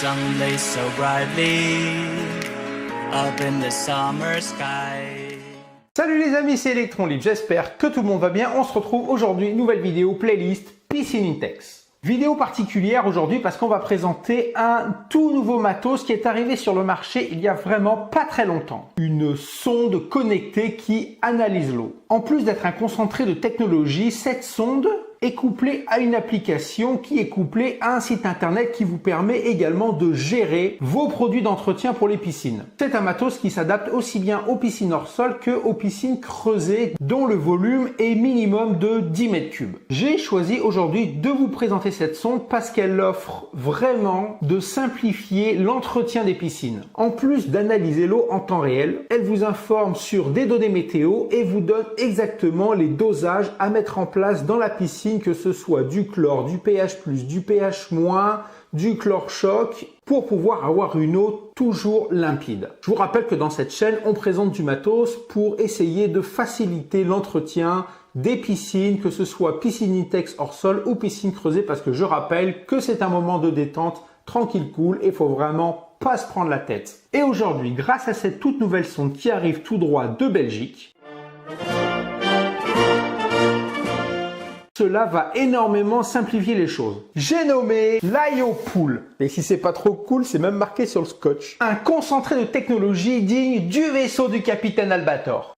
sun lays so brightly up in the summer sky. Salut les amis, c'est Electron Libre, j'espère que tout le monde va bien. On se retrouve aujourd'hui, nouvelle vidéo playlist Piscine Intex. Vidéo particulière aujourd'hui parce qu'on va présenter un tout nouveau matos qui est arrivé sur le marché il y a vraiment pas très longtemps. Une sonde connectée qui analyse l'eau. En plus d'être un concentré de technologie, cette sonde est couplée à une application qui est couplée à un site internet qui vous permet également de gérer vos produits d'entretien pour les piscines. C'est un matos qui s'adapte aussi bien aux piscines hors sol que aux piscines creusées dont le volume est minimum de 10 mètres cubes. J'ai choisi aujourd'hui de vous présenter cette sonde parce qu'elle offre vraiment de simplifier l'entretien des piscines. En plus d'analyser l'eau en temps réel, elle vous informe sur des données météo et vous donne exactement les dosages à mettre en place dans la piscine, que ce soit du chlore, du pH+, du pH-, du chlore choc, pour pouvoir avoir une eau toujours limpide. Je vous rappelle que dans cette chaîne, on présente du matos pour essayer de faciliter l'entretien des piscines, que ce soit piscine Intex hors sol ou piscine creusée, parce que je rappelle que c'est un moment de détente tranquille cool et il faut vraiment pas se prendre la tête. Et aujourd'hui, grâce à cette toute nouvelle sonde qui arrive tout droit de Belgique, cela va énormément simplifier les choses. J'ai nommé l'IO-Pool. Et si c'est pas trop cool, c'est même marqué sur le scotch. Un concentré de technologie digne du vaisseau du capitaine Albator.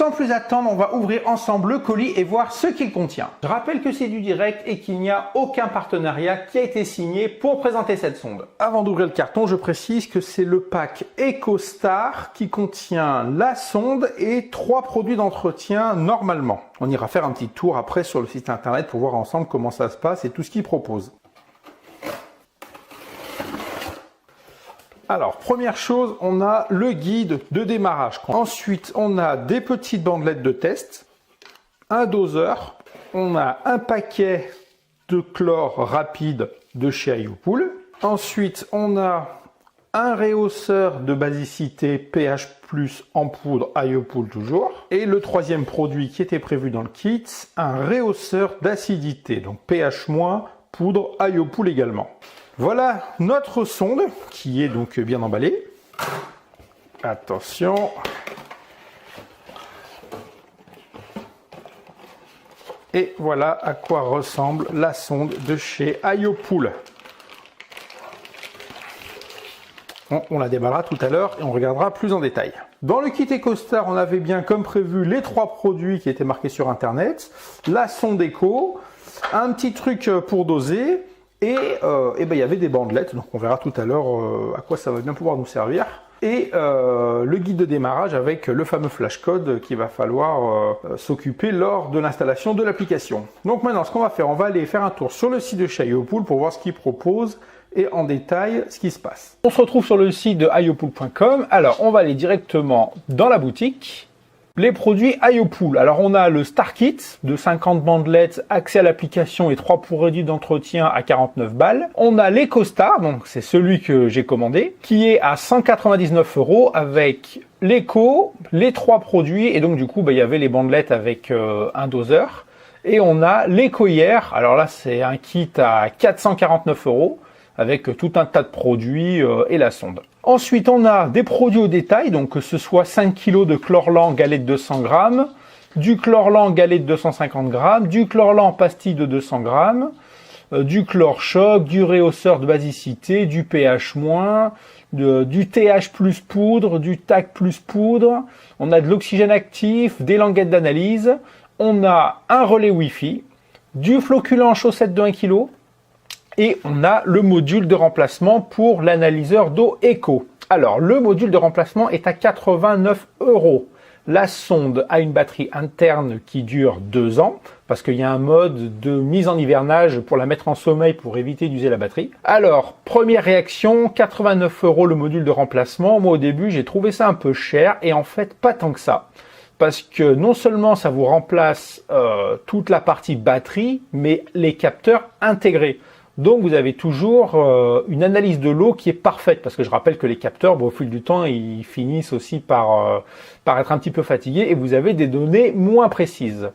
Sans plus attendre, on va ouvrir ensemble le colis et voir ce qu'il contient. Je rappelle que c'est du direct et qu'il n'y a aucun partenariat qui a été signé pour présenter cette sonde. Avant d'ouvrir le carton, je précise que c'est le pack EcoStar qui contient la sonde et 3 produits d'entretien normalement. On ira faire un petit tour après sur le site internet pour voir ensemble comment ça se passe et tout ce qu'ils proposent. Alors, première chose, on a le guide de démarrage. Ensuite, on a des petites bandelettes de test, un doseur, on a un paquet de chlore rapide de chez IO-Pool. Ensuite, on a un réhausseur de basicité pH+ en poudre IO-Pool toujours. Et le troisième produit qui était prévu dans le kit, un réhausseur d'acidité, donc pH-, poudre IO-Pool également. Voilà notre sonde qui est donc bien emballée. Attention. Et voilà à quoi ressemble la sonde de chez IO-Pool. On la déballera tout à l'heure et on regardera plus en détail. Dans le kit EcoStar, on avait bien comme prévu les 3 produits qui étaient marqués sur internet. La sonde Eco, un petit truc pour doser. Et ben, il y avait des bandelettes, donc on verra tout à l'heure à quoi ça va bien pouvoir nous servir. Et le guide de démarrage avec le fameux flashcode qu'il va falloir s'occuper lors de l'installation de l'application. Donc maintenant, ce qu'on va faire, on va aller faire un tour sur le site de chez IO-Pool pour voir ce qu'ils proposent et en détail ce qui se passe. On se retrouve sur le site de iopool.com. Alors, on va aller directement dans la boutique. Les produits IO-Pool. Alors on a le Star Kit de 50 bandelettes, accès à l'application et 3 produits d'entretien à 49 balles. On a l'EcoStar, donc c'est celui que j'ai commandé, qui est à 199 € avec l'éco, les 3 produits et donc du coup il y avait les bandelettes avec un doseur. Et on a l'éco-hier, alors là c'est un kit à 449 € avec tout un tas de produits et la sonde. Ensuite, on a des produits au détail, donc que ce soit 5 kg de chlorlan galette de 200 g, du chlorlan galette de 250 g, du chlorlan pastille de 200 g, du chlore choc, du réhausseur de basicité, du pH-, du TH+ poudre, du TAC+ poudre, on a de l'oxygène actif, des languettes d'analyse, on a un relais Wi-Fi, du floculant chaussette de 1 kg, et on a le module de remplacement pour l'analyseur d'eau Eco. Alors, le module de remplacement est à 89 €. La sonde a une batterie interne qui dure 2 ans, parce qu'il y a un mode de mise en hivernage pour la mettre en sommeil pour éviter d'user la batterie. Alors, première réaction, 89 € le module de remplacement. Moi, au début, j'ai trouvé ça un peu cher, et en fait, pas tant que ça. Parce que non seulement ça vous remplace toute la partie batterie, mais les capteurs intégrés. Donc vous avez toujours une analyse de l'eau qui est parfaite, parce que je rappelle que les capteurs, au fil du temps, ils finissent aussi par être un petit peu fatigués et vous avez des données moins précises.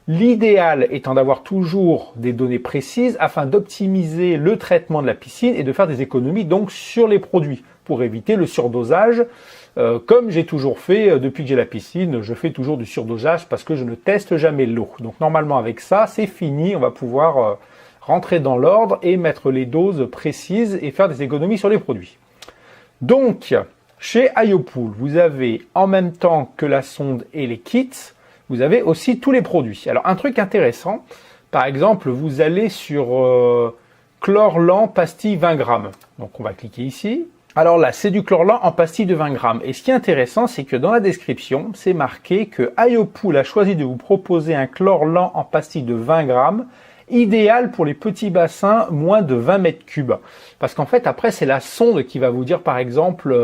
L'idéal étant d'avoir toujours des données précises afin d'optimiser le traitement de la piscine et de faire des économies donc sur les produits pour éviter le surdosage. Comme j'ai toujours fait depuis que j'ai la piscine, je fais toujours du surdosage parce que je ne teste jamais l'eau. Donc normalement avec ça, c'est fini, on va pouvoir rentrer dans l'ordre et mettre les doses précises et faire des économies sur les produits. Donc, chez IoPool, vous avez en même temps que la sonde et les kits, vous avez aussi tous les produits. Alors un truc intéressant, par exemple, vous allez sur Chlorlan pastille 20 grammes. Donc on va cliquer ici. Alors là, c'est du Chlorlan en pastille de 20 grammes. Et ce qui est intéressant, c'est que dans la description, c'est marqué que IoPool a choisi de vous proposer un Chlorlan en pastille de 20 grammes, idéal pour les petits bassins moins de 20 mètres cubes. Parce qu'en fait, après, c'est la sonde qui va vous dire, par exemple,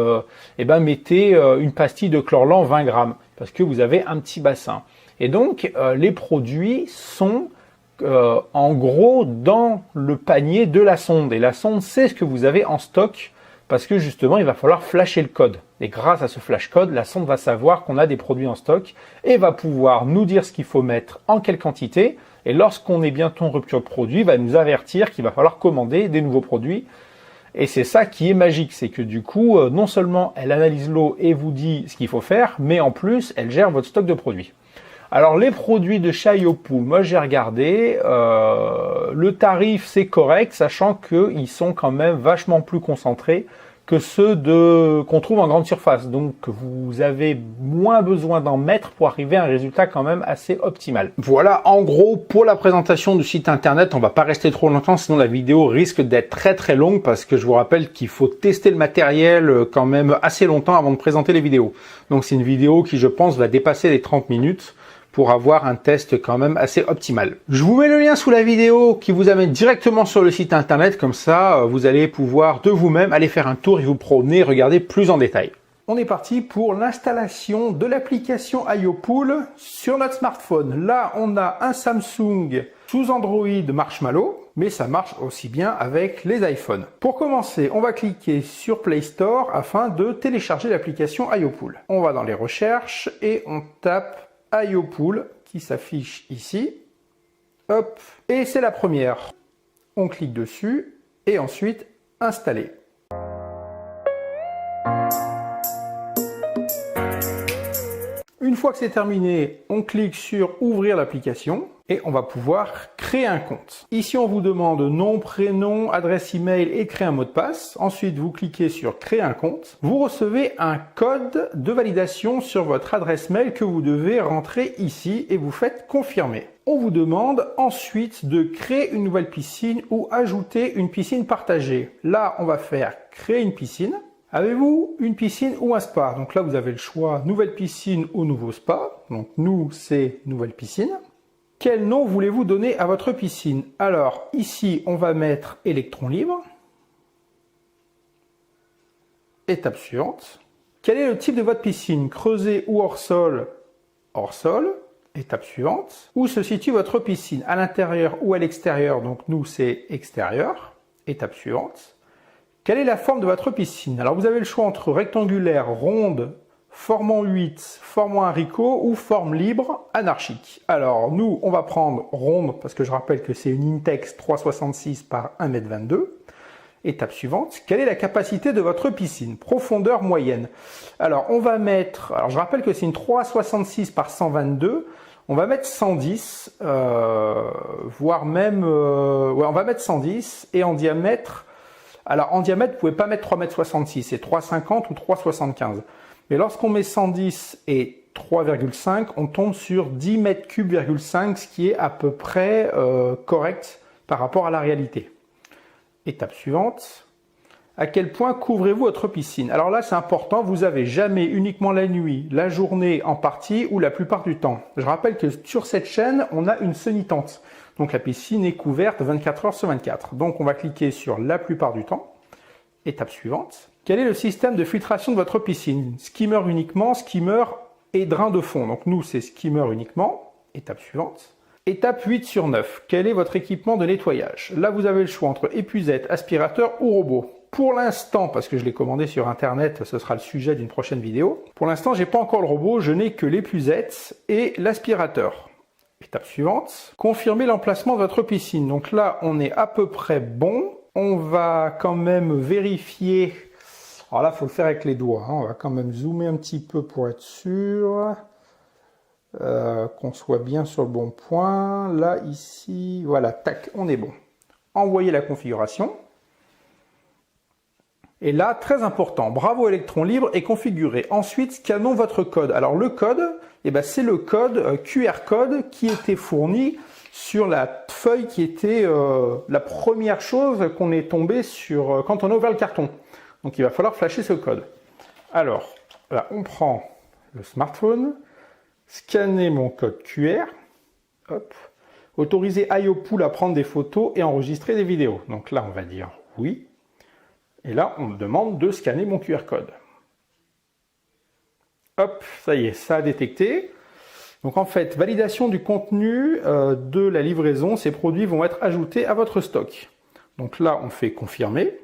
mettez une pastille de Chlorlan 20 grammes, parce que vous avez un petit bassin. Et donc, les produits sont en gros dans le panier de la sonde. Et la sonde sait ce que vous avez en stock, parce que justement, il va falloir flasher le code. Et grâce à ce flash code, la sonde va savoir qu'on a des produits en stock et va pouvoir nous dire ce qu'il faut mettre en quelle quantité. Et lorsqu'on est bientôt en rupture de produit, va nous avertir qu'il va falloir commander des nouveaux produits. Et c'est ça qui est magique, c'est que du coup, non seulement elle analyse l'eau et vous dit ce qu'il faut faire, mais en plus, elle gère votre stock de produits. Alors les produits de chez IoPool, moi j'ai regardé, le tarif c'est correct, sachant qu'ils sont quand même vachement plus concentrés que ceux qu'on trouve en grande surface. Donc vous avez moins besoin d'en mettre pour arriver à un résultat quand même assez optimal. Voilà en gros pour la présentation du site internet. On va pas rester trop longtemps, sinon la vidéo risque d'être très longue, parce que je vous rappelle qu'il faut tester le matériel quand même assez longtemps avant de présenter les vidéos. Donc c'est une vidéo qui, je pense, va dépasser les 30 minutes pour avoir un test quand même assez optimal. Je vous mets le lien sous la vidéo qui vous amène directement sur le site internet, comme ça vous allez pouvoir de vous-même aller faire un tour et vous promener, regarder plus en détail. On est parti pour l'installation de l'application IoPool sur notre smartphone. Là, on a un Samsung sous Android Marshmallow, mais ça marche aussi bien avec les iPhones. Pour commencer, on va cliquer sur Play Store afin de télécharger l'application IoPool. On va dans les recherches et on tape IoPool qui s'affiche ici. Hop, et c'est la première. On clique dessus et ensuite installer. Une fois que c'est terminé, on clique sur ouvrir l'application et on va pouvoir créer un compte. Ici, on vous demande nom, prénom, adresse email et créer un mot de passe. Ensuite, vous cliquez sur créer un compte. Vous recevez un code de validation sur votre adresse mail que vous devez rentrer ici et vous faites confirmer. On vous demande ensuite de créer une nouvelle piscine ou ajouter une piscine partagée. Là, on va faire créer une piscine. Avez-vous une piscine ou un spa? Donc là, vous avez le choix nouvelle piscine ou nouveau spa. Donc nous, c'est nouvelle piscine. Quel nom voulez-vous donner à votre piscine? Alors ici, on va mettre électron libre. Étape suivante. Quel est le type de votre piscine? Creusée ou hors sol? Hors sol. Étape suivante. Où se situe votre piscine? À l'intérieur ou à l'extérieur? Donc nous, c'est extérieur. Étape suivante. Quelle est la forme de votre piscine? Alors vous avez le choix entre rectangulaire, ronde, forme en 8, forme en haricot ou forme libre, anarchique. Alors nous, on va prendre ronde parce que je rappelle que c'est une Intex 366 par 1,22 m. Étape suivante, quelle est la capacité de votre piscine? Profondeur moyenne. Alors on va mettre, alors je rappelle que c'est une 366 par 122, on va mettre 110, voire même, ouais, on va mettre 110 et en diamètre. Alors en diamètre, vous ne pouvez pas mettre 3,66 m, c'est 3,50 ou 3,75 m. Mais lorsqu'on met 110 et 3,5, on tombe sur 10 m3,5 m, ce qui est à peu près correct par rapport à la réalité. Étape suivante. À quel point couvrez-vous votre piscine? Alors là, c'est important, vous avez jamais uniquement la nuit, la journée en partie ou la plupart du temps. Je rappelle que sur cette chaîne, on a une semi-tente. Donc la piscine est couverte 24 heures sur 24. Donc on va cliquer sur la plupart du temps. Étape suivante. Quel est le système de filtration de votre piscine? Skimmer uniquement, skimmer et drain de fond. Donc nous, c'est skimmer uniquement. Étape suivante. Étape 8 sur 9. Quel est votre équipement de nettoyage? Là, vous avez le choix entre épuisette, aspirateur ou robot. Pour l'instant, parce que je l'ai commandé sur internet, ce sera le sujet d'une prochaine vidéo. Pour l'instant, j'ai pas encore le robot, je n'ai que l'épuisette et l'aspirateur. Étape suivante, confirmer l'emplacement de votre piscine. Donc là, on est à peu près bon. On va quand même vérifier. Alors là, il faut le faire avec les doigts. On va quand même zoomer un petit peu pour être sûr qu'on soit bien sur le bon point. Là, ici, voilà, tac, on est bon. Envoyer la configuration. Et là, très important, Bravo Electron Libre est configuré. Ensuite, scannons votre code. Alors le code, c'est le code QR code qui était fourni sur la feuille qui était la première chose qu'on est tombé sur quand on a ouvert le carton. Donc il va falloir flasher ce code. Alors, là, on prend le smartphone, scanner mon code QR, hop, autoriser IOPool à prendre des photos et enregistrer des vidéos. Donc là, on va dire oui. Et là, on me demande de scanner mon QR code. Hop, ça y est, ça a détecté. Donc en fait, validation du contenu de la livraison, ces produits vont être ajoutés à votre stock. Donc là, on fait confirmer.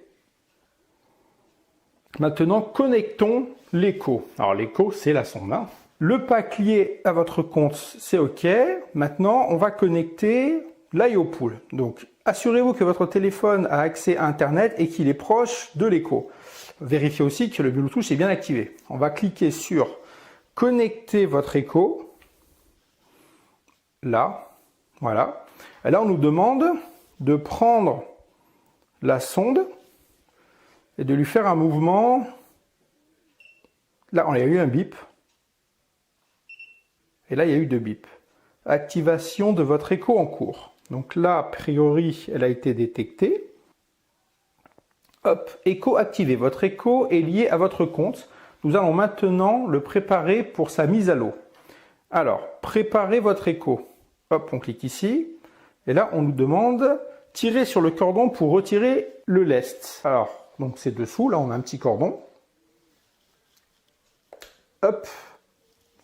Maintenant, connectons l'écho. Alors l'écho, c'est la sonde. Hein. Le pack lié à votre compte, c'est OK. Maintenant, on va connecter l'IOPool. Donc, assurez-vous que votre téléphone a accès à Internet et qu'il est proche de l'écho. Vérifiez aussi que le Bluetooth est bien activé. On va cliquer sur « Connecter votre écho ». Là, voilà. Et là, on nous demande de prendre la sonde et de lui faire un mouvement. Là, on a eu un bip. Et là, il y a eu 2 bips. Activation de votre écho en cours. Donc là, a priori, elle a été détectée. Hop, écho activé. Votre écho est lié à votre compte. Nous allons maintenant le préparer pour sa mise à l'eau. Alors, préparez votre écho. Hop, on clique ici. Et là, on nous demande tirer sur le cordon pour retirer le lest. Alors, donc c'est dessous. Là, on a un petit cordon. Hop,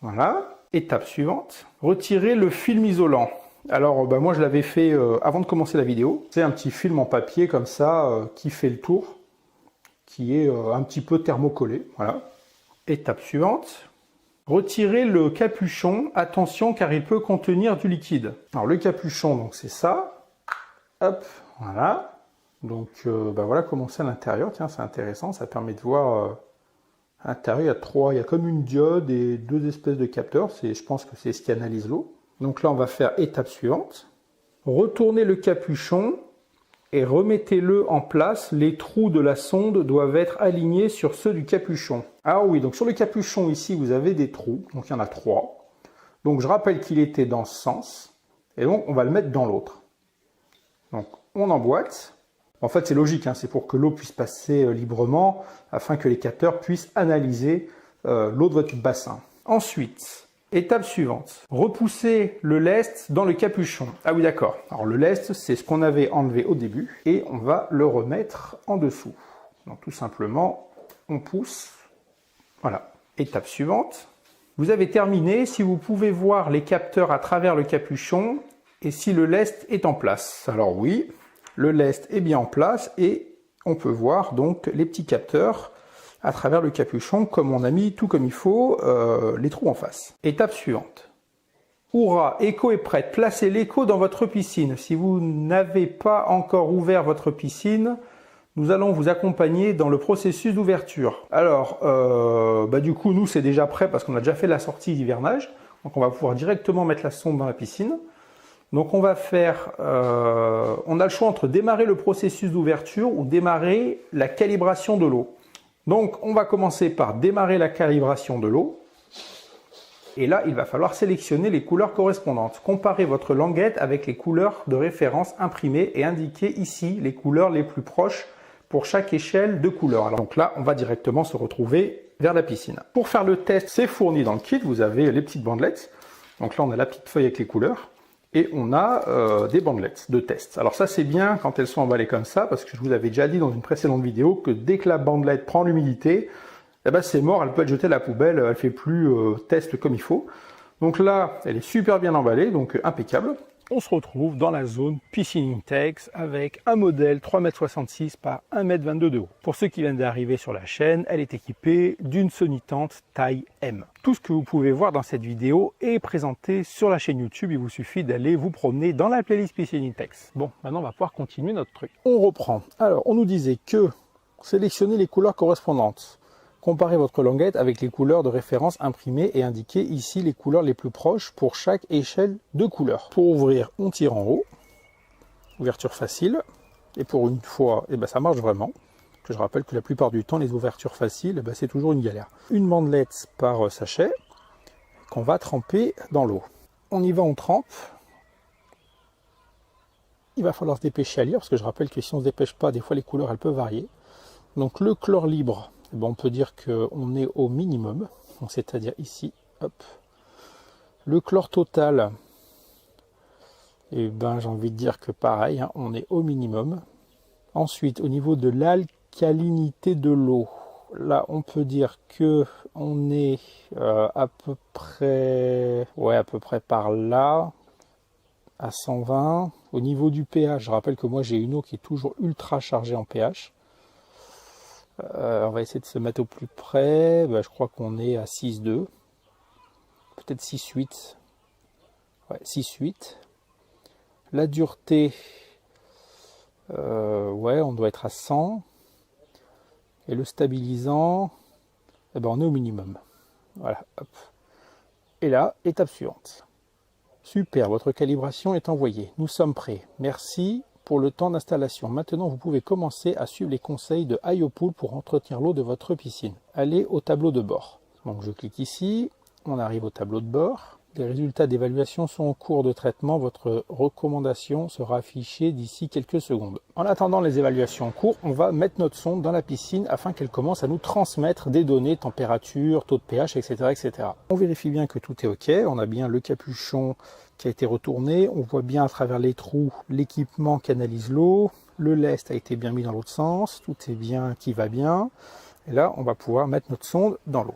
voilà. Étape suivante. Retirer le film isolant. Alors, moi, je l'avais fait avant de commencer la vidéo. C'est un petit film en papier comme ça qui fait le tour, qui est un petit peu thermocollé. Voilà. Étape suivante. Retirer le capuchon. Attention, car il peut contenir du liquide. Alors, le capuchon, donc c'est ça. Hop, voilà. Donc, voilà comment c'est à l'intérieur. Tiens, c'est intéressant. Ça permet de voir à l'intérieur. Il y a comme une diode et 2 espèces de capteurs. Je pense que c'est ce qui analyse l'eau. Donc là, on va faire étape suivante. Retournez le capuchon et remettez-le en place. Les trous de la sonde doivent être alignés sur ceux du capuchon. Ah oui, donc sur le capuchon ici, vous avez des trous. Donc il y en a 3. Donc je rappelle qu'il était dans ce sens. Et donc on va le mettre dans l'autre. Donc on emboîte. En fait, c'est logique, hein, c'est pour que l'eau puisse passer librement afin que les capteurs puissent analyser l'eau de votre bassin. Ensuite, étape suivante, repousser le lest dans le capuchon. Ah oui, d'accord. Alors le lest, c'est ce qu'on avait enlevé au début et on va le remettre en dessous. Donc tout simplement, on pousse. Voilà. Étape suivante. Vous avez terminé. Si vous pouvez voir les capteurs à travers le capuchon et si le lest est en place. Alors oui, le lest est bien en place et on peut voir donc les petits capteurs à travers le capuchon, comme on a mis tout comme il faut, les trous en face. Étape suivante. Hourra, écho est prête. Placez l'écho dans votre piscine. Si vous n'avez pas encore ouvert votre piscine, nous allons vous accompagner dans le processus d'ouverture. Alors, du coup, nous, c'est déjà prêt parce qu'on a déjà fait la sortie d'hivernage. Donc, on va pouvoir directement mettre la sonde dans la piscine. Donc, on va faire... on a le choix entre démarrer le processus d'ouverture ou démarrer la calibration de l'eau. Donc, on va commencer par démarrer la calibration de l'eau. Et là, il va falloir sélectionner les couleurs correspondantes. Comparez votre languette avec les couleurs de référence imprimées et indiquez ici les couleurs les plus proches pour chaque échelle de couleurs. Alors, donc là, on va directement se retrouver vers la piscine. Pour faire le test, c'est fourni dans le kit. Vous avez les petites bandelettes. Donc là, on a la petite feuille avec les couleurs. Et on a des bandelettes de test. Alors ça, c'est bien quand elles sont emballées comme ça, parce que je vous avais déjà dit dans une précédente vidéo que dès que la bandelette prend l'humidité, c'est mort, elle peut être jetée à la poubelle, elle ne fait plus test comme il faut. Donc là, elle est super bien emballée, donc impeccable. on se retrouve dans la zone Piscine Intex avec un modèle 3,66 m par 1,22 m de haut. Pour ceux qui viennent d'arriver sur la chaîne, elle est équipée d'une Sony Tente taille M. Tout ce que vous pouvez voir dans cette vidéo est présenté sur la chaîne YouTube. Il vous suffit d'aller vous promener dans la playlist Piscine Intex. Bon, maintenant on va pouvoir continuer notre truc. On reprend. Alors, on nous disait que sélectionnez les couleurs correspondantes. Comparez votre languette avec les couleurs de référence imprimées et indiquez ici les couleurs les plus proches pour chaque échelle de couleurs. Pour ouvrir, on tire en haut. Ouverture facile. Et pour une fois, ça marche vraiment. Je rappelle que la plupart du temps, les ouvertures faciles, c'est toujours une galère. Une bandelette par sachet qu'on va tremper dans l'eau. On y va, on trempe. Il va falloir se dépêcher à lire, parce que je rappelle que si on ne se dépêche pas, des fois les couleurs elles peuvent varier. Donc le chlore libre, on peut dire qu'on est au minimum, c'est-à-dire ici, hop. Le chlore total, j'ai envie de dire que pareil, on est au minimum. Ensuite, au niveau de l'alcalinité de l'eau, là on peut dire que on est à peu près par là, à 120. Au niveau du pH, je rappelle que moi j'ai une eau qui est toujours ultra chargée en pH. On va essayer de se mettre au plus près. Je crois qu'on est à 6,2. Peut-être 6,8. Ouais, 6,8. La dureté, on doit être à 100. Et le stabilisant, on est au minimum. Voilà, hop. Et là, étape suivante. Super, votre calibration est envoyée. Nous sommes prêts. Merci pour le temps d'installation. Maintenant, vous pouvez commencer à suivre les conseils de Iopool pour entretenir l'eau de votre piscine. Allez au tableau de bord. Donc, je clique ici. On arrive au tableau de bord. Les résultats d'évaluation sont en cours de traitement. Votre recommandation sera affichée d'ici quelques secondes. En attendant les évaluations en cours, on va mettre notre sonde dans la piscine afin qu'elle commence à nous transmettre des données, température, taux de pH, etc., etc. On vérifie bien que tout est OK. On a bien le capuchon qui a été retourné. On voit bien à travers les trous l'équipement qui analyse l'eau. Le lest a été bien mis dans l'autre sens. Tout est bien, qui va bien. Et là, on va pouvoir mettre notre sonde dans l'eau.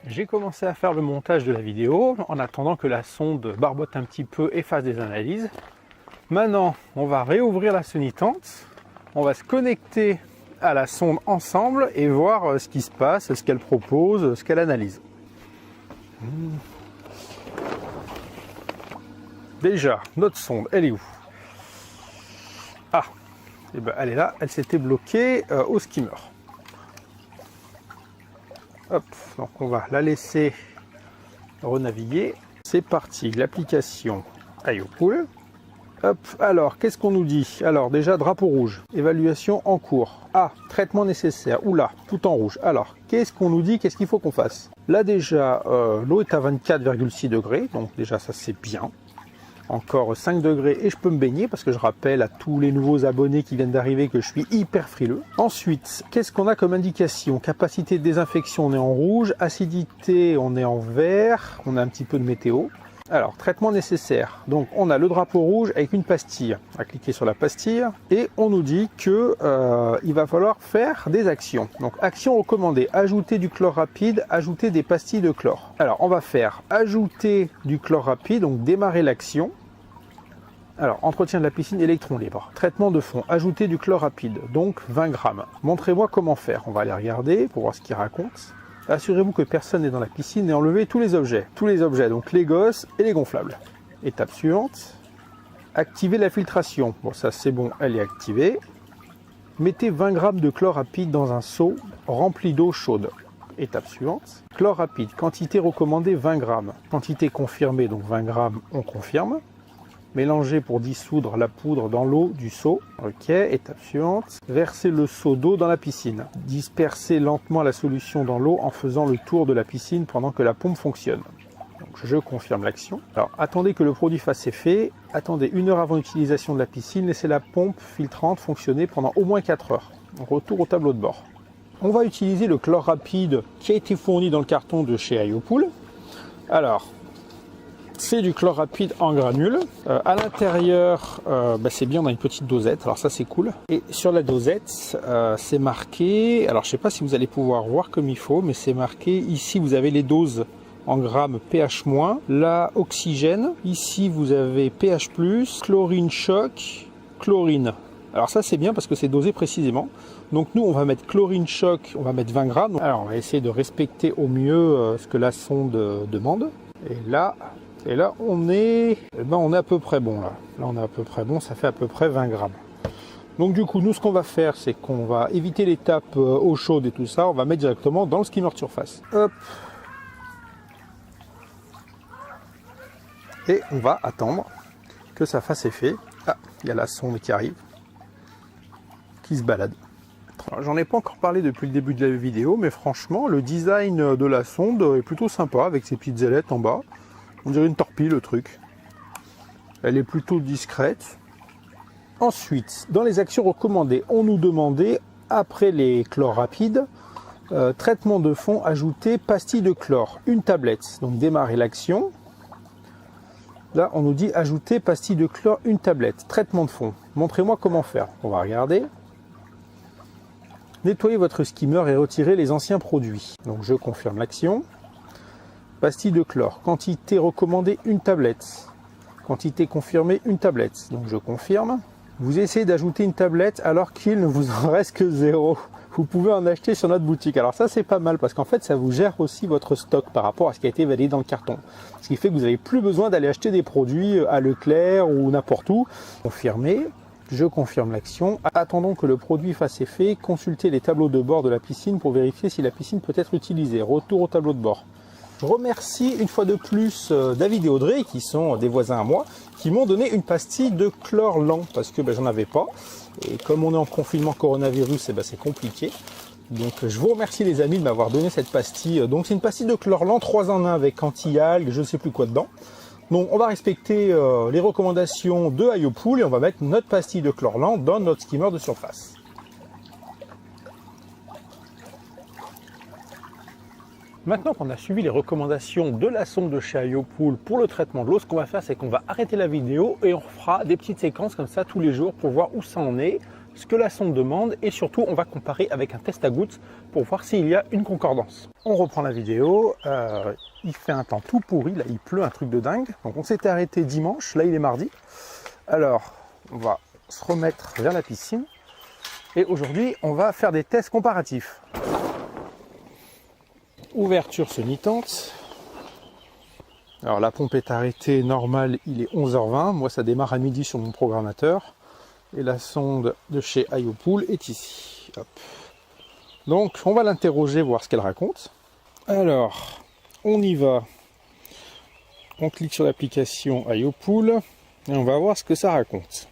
J'ai commencé à faire le montage de la vidéo en attendant que la sonde barbote un petit peu et fasse des analyses. Maintenant, on va réouvrir la Sony Tente. On va se connecter à la sonde ensemble et voir ce qui se passe, ce qu'elle propose, ce qu'elle analyse. Déjà, notre sonde, elle est où? Ah, elle est là, elle s'était bloquée au skimmer. Hop, donc on va la laisser renaviguer. C'est parti, l'application Iopool. Hop, alors, qu'est-ce qu'on nous dit? Alors, déjà, drapeau rouge, évaluation en cours. Ah, traitement nécessaire. Oula, tout en rouge. Alors, qu'est-ce qu'on nous dit? Qu'est-ce qu'il faut qu'on fasse? Là, déjà, l'eau est à 24,6 degrés, donc déjà, ça c'est bien. Encore 5 degrés et je peux me baigner parce que je rappelle à tous les nouveaux abonnés qui viennent d'arriver que je suis hyper frileux. Ensuite, qu'est-ce qu'on a comme indication? Capacité de désinfection, on est en rouge. Acidité, on est en vert. On a un petit peu de météo. Alors, traitement nécessaire. Donc, on a le drapeau rouge avec une pastille. On va cliquer sur la pastille et on nous dit que il va falloir faire des actions. Donc, action recommandée. Ajouter du chlore rapide, ajouter des pastilles de chlore. Alors, on va faire ajouter du chlore rapide, donc démarrer l'action. Alors, entretien de la piscine, électron libre. Traitement de fond, ajouter du chlore rapide, donc 20 grammes. Montrez-moi comment faire. On va aller regarder pour voir ce qu'il raconte. Assurez-vous que personne n'est dans la piscine et enlevez tous les objets. Tous les objets, donc les gosses et les gonflables. Étape suivante. Activer la filtration. Bon, ça c'est bon, elle est activée. Mettez 20 grammes de chlore rapide dans un seau rempli d'eau chaude. Étape suivante. Chlore rapide, quantité recommandée 20 grammes. Quantité confirmée, donc 20 grammes, on confirme. Mélanger pour dissoudre la poudre dans l'eau du seau. Ok, étape suivante. Verser le seau d'eau dans la piscine. Disperser lentement la solution dans l'eau en faisant le tour de la piscine pendant que la pompe fonctionne. Donc, je confirme l'action. Alors attendez que le produit fasse effet, attendez 1 heure avant l'utilisation de la piscine, laissez la pompe filtrante fonctionner pendant au moins 4 heures. Retour au tableau de bord. On va utiliser le chlore rapide qui a été fourni dans le carton de chez Iopool. Alors, c'est du chlore rapide en granules. À l'intérieur, c'est bien, on a une petite dosette, alors ça c'est cool. Et sur la dosette, c'est marqué, alors je ne sais pas si vous allez pouvoir voir comme il faut, mais c'est marqué, ici vous avez les doses en grammes pH-, là oxygène, ici vous avez pH+, chlorine choc, chlorine. Alors ça c'est bien parce que c'est dosé précisément. Donc nous on va mettre chlorine choc, on va mettre 20 grammes. Alors on va essayer de respecter au mieux ce que la sonde demande. Et là on est à peu près bon là. Là on est à peu près bon, ça fait à peu près 20 grammes. Donc du coup nous ce qu'on va faire c'est qu'on va éviter l'étape eau chaude et tout ça. On va mettre directement dans le skimmer de surface. Hop. Et on va attendre que ça fasse effet. Ah, il y a la sonde qui arrive, qui se balade. J'en ai pas encore parlé depuis le début de la vidéo, mais franchement, le design de la sonde est plutôt sympa, avec ses petites ailettes en bas. On dirait une torpille, le truc. Elle est plutôt discrète. Ensuite, dans les actions recommandées, on nous demandait, après les chlores rapides, traitement de fond, ajouter pastille de chlore, une tablette. Donc démarrer l'action. Là, on nous dit ajouter pastille de chlore, une tablette. Traitement de fond. Montrez-moi comment faire. On va regarder. Nettoyez votre skimmer et retirez les anciens produits. Donc je confirme l'action. Pastille de chlore. Quantité recommandée, une tablette. Quantité confirmée, une tablette. Donc je confirme. Vous essayez d'ajouter une tablette alors qu'il ne vous en reste que 0. Vous pouvez en acheter sur notre boutique. Alors ça c'est pas mal parce qu'en fait ça vous gère aussi votre stock par rapport à ce qui a été validé dans le carton. Ce qui fait que vous n'avez plus besoin d'aller acheter des produits à Leclerc ou n'importe où. Confirmé. Je confirme l'action. Attendons que le produit fasse effet. Consultez les tableaux de bord de la piscine pour vérifier si la piscine peut être utilisée. Retour au tableau de bord. Je remercie une fois de plus David et Audrey, qui sont des voisins à moi, qui m'ont donné une pastille de chlore lent, parce que j'en avais pas. Et comme on est en confinement coronavirus, c'est compliqué. Donc je vous remercie les amis de m'avoir donné cette pastille. Donc c'est une pastille de chlore lent, 3 en 1 avec anti-algues, je ne sais plus quoi dedans. Donc on va respecter les recommandations de Iopool et on va mettre notre pastille de chlore lent dans notre skimmer de surface. Maintenant qu'on a suivi les recommandations de la sonde de chez Iopool pour le traitement de l'eau, ce qu'on va faire c'est qu'on va arrêter la vidéo et on fera des petites séquences comme ça tous les jours pour voir où ça en est, ce que la sonde demande et surtout on va comparer avec un test à gouttes pour voir s'il y a une concordance. On reprend la vidéo, il fait un temps tout pourri, là il pleut un truc de dingue, donc on s'était arrêté dimanche, là il est mardi. Alors on va se remettre vers la piscine et aujourd'hui on va faire des tests comparatifs. Ouverture sonnitante. Alors la pompe est arrêtée normale, il est 11h20, moi ça démarre à midi sur mon programmateur. Et la sonde de chez Iopool est ici. Hop. Donc on va l'interroger, voir ce qu'elle raconte. Alors, on y va. On clique sur l'application Iopool et on va voir ce que ça raconte.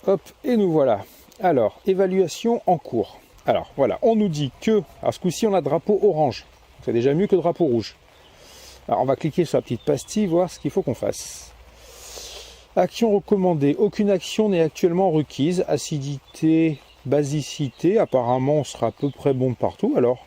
Hop, et nous voilà. Alors, évaluation en cours. Alors voilà, on nous dit que, alors ce coup-ci on a drapeau orange, c'est déjà mieux que drapeau rouge. Alors on va cliquer sur la petite pastille, voir ce qu'il faut qu'on fasse. Action recommandée, aucune action n'est actuellement requise. Acidité, basicité, apparemment on sera à peu près bon partout. Alors,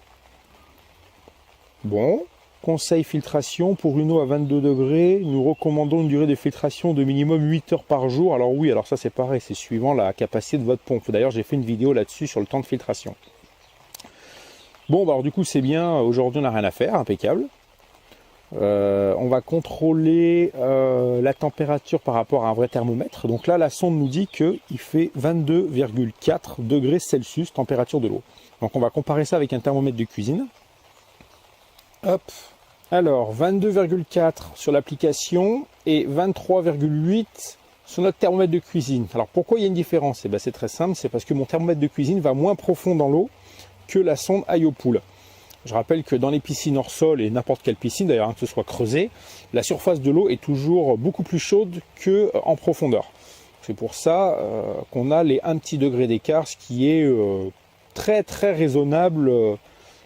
bon, conseil filtration, pour une eau à 22 degrés, nous recommandons une durée de filtration de minimum 8 heures par jour. Alors oui, alors ça c'est pareil, c'est suivant la capacité de votre pompe. D'ailleurs j'ai fait une vidéo là-dessus sur le temps de filtration. Bon, bah alors du coup c'est bien, aujourd'hui on n'a rien à faire, impeccable. On va contrôler la température par rapport à un vrai thermomètre. Donc là la sonde nous dit qu'il fait 22,4 degrés Celsius, température de l'eau. Donc on va comparer ça avec un thermomètre de cuisine. Hop, alors 22,4 sur l'application et 23,8 sur notre thermomètre de cuisine. Alors pourquoi il y a une différence? C'est très simple, c'est parce que mon thermomètre de cuisine va moins profond dans l'eau que la sonde Iopool. Je rappelle que dans les piscines hors sol et n'importe quelle piscine, d'ailleurs que ce soit creusé, la surface de l'eau est toujours beaucoup plus chaude qu'en profondeur. C'est pour ça qu'on a les 1 petit degré d'écart, ce qui est très très raisonnable